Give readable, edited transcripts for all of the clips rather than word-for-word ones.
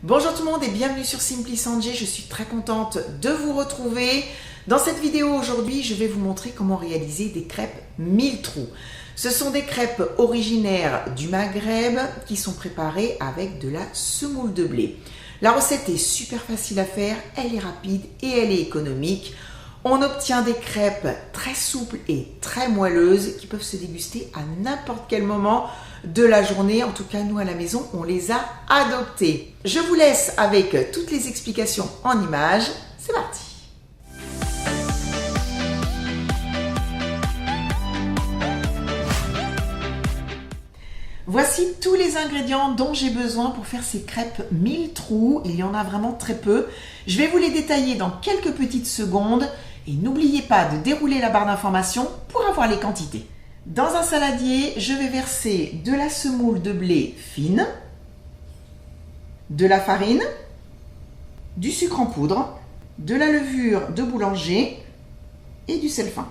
Bonjour tout le monde et bienvenue sur Simply Sanjay, je suis très contente de vous retrouver. Dans cette vidéo aujourd'hui, je vais vous montrer comment réaliser des crêpes 1000 trous. Ce sont des crêpes originaires du Maghreb qui sont préparées avec de la semoule de blé. La recette est super facile à faire, elle est rapide et elle est économique. On obtient des crêpes très souples et très moelleuses qui peuvent se déguster à n'importe quel moment de la journée. En tout cas, nous à la maison, on les a adoptées. Je vous laisse avec toutes les explications en images. C'est parti! Voici tous les ingrédients dont j'ai besoin pour faire ces crêpes 1000 trous. Il y en a vraiment très peu. Je vais vous les détailler dans quelques petites secondes. Et n'oubliez pas de dérouler la barre d'information pour avoir les quantités. Dans un saladier, je vais verser de la semoule de blé fine, de la farine, du sucre en poudre, de la levure de boulanger et du sel fin.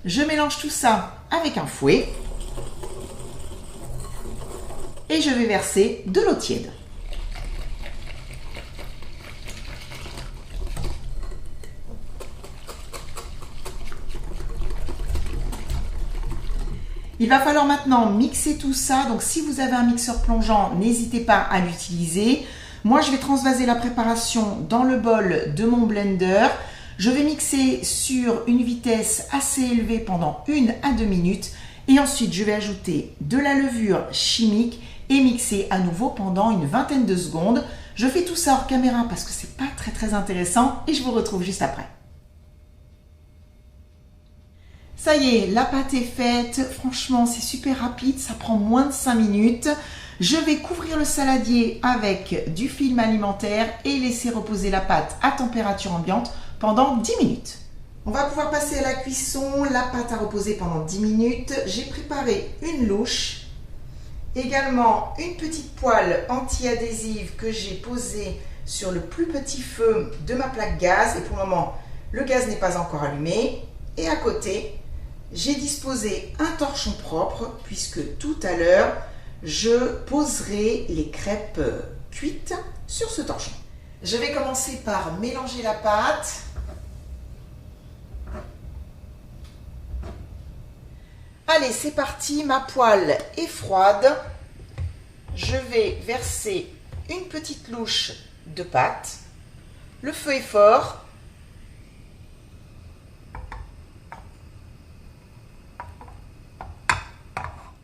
Je mélange tout ça avec un fouet et je vais verser de l'eau tiède. Il va falloir maintenant mixer tout ça, donc si vous avez un mixeur plongeant, n'hésitez pas à l'utiliser. Moi, je vais transvaser la préparation dans le bol de mon blender. Je vais mixer sur une vitesse assez élevée pendant 1 à 2 minutes et ensuite je vais ajouter de la levure chimique et mixer à nouveau pendant une vingtaine de secondes. Je fais tout ça hors caméra parce que c'est pas très intéressant et je vous retrouve juste après. Ça y est, la pâte est faite. Franchement, c'est super rapide, ça prend moins de 5 minutes. Je vais couvrir le saladier avec du film alimentaire et laisser reposer la pâte à température ambiante pendant 10 minutes. On va pouvoir passer à la cuisson. La pâte a reposé pendant 10 minutes. J'ai préparé une louche, également une petite poêle anti-adhésive que j'ai posée sur le plus petit feu de ma plaque gaz. Et pour le moment, le gaz n'est pas encore allumé. Et à côté, j'ai disposé un torchon propre puisque tout à l'heure, je poserai les crêpes cuites sur ce torchon. Je vais commencer par mélanger la pâte. Allez, c'est parti, ma poêle est froide. Je vais verser une petite louche de pâte. Le feu est fort.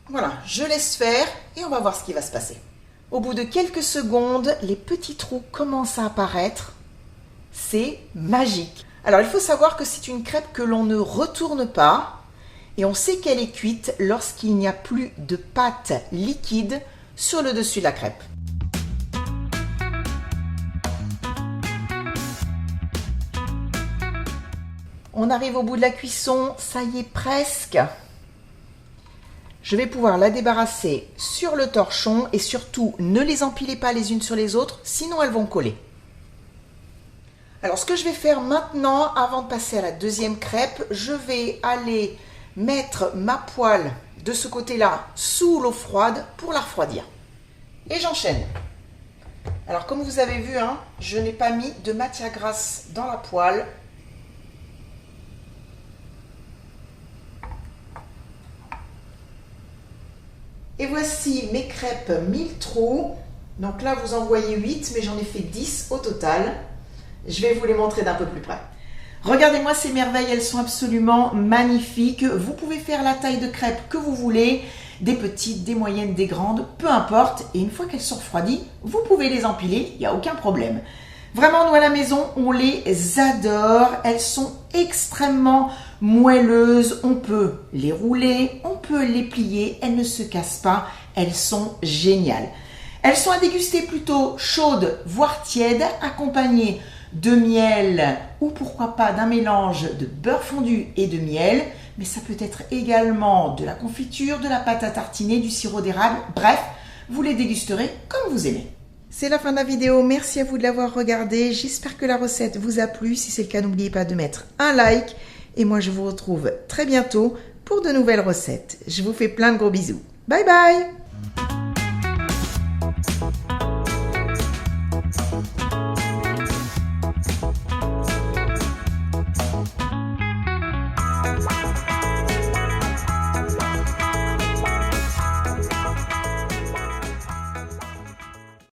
Voilà, je laisse faire et on va voir ce qui va se passer. Au bout de quelques secondes, les petits trous commencent à apparaître. C'est magique. Alors, il faut savoir que c'est une crêpe que l'on ne retourne pas et on sait qu'elle est cuite lorsqu'il n'y a plus de pâte liquide sur le dessus de la crêpe. On arrive au bout de la cuisson, ça y est presque. Je vais pouvoir la débarrasser sur le torchon et surtout ne les empilez pas les unes sur les autres, sinon elles vont coller. Alors ce que je vais faire maintenant, avant de passer à la deuxième crêpe, je vais aller mettre ma poêle de ce côté-là sous l'eau froide pour la refroidir. Et j'enchaîne. Alors comme vous avez vu, je n'ai pas mis de matière grasse dans la poêle. Et voici mes crêpes 1000 trous. Donc là, vous en voyez 8, mais j'en ai fait 10 au total. Je vais vous les montrer d'un peu plus près. Regardez-moi ces merveilles, elles sont absolument magnifiques. Vous pouvez faire la taille de crêpes que vous voulez, des petites, des moyennes, des grandes, peu importe. Et une fois qu'elles sont refroidies, vous pouvez les empiler, il n'y a aucun problème. Vraiment, nous à la maison, on les adore. Elles sont extrêmement moelleuses. On peut les rouler, on peut les plier. Elles ne se cassent pas. Elles sont géniales. Elles sont à déguster plutôt chaudes, voire tièdes, accompagnées de miel ou pourquoi pas d'un mélange de beurre fondu et de miel. Mais ça peut être également de la confiture, de la pâte à tartiner, du sirop d'érable. Bref, vous les dégusterez comme vous aimez. C'est la fin de la vidéo, merci à vous de l'avoir regardée, j'espère que la recette vous a plu, si c'est le cas n'oubliez pas de mettre un like et moi je vous retrouve très bientôt pour de nouvelles recettes. Je vous fais plein de gros bisous, bye bye.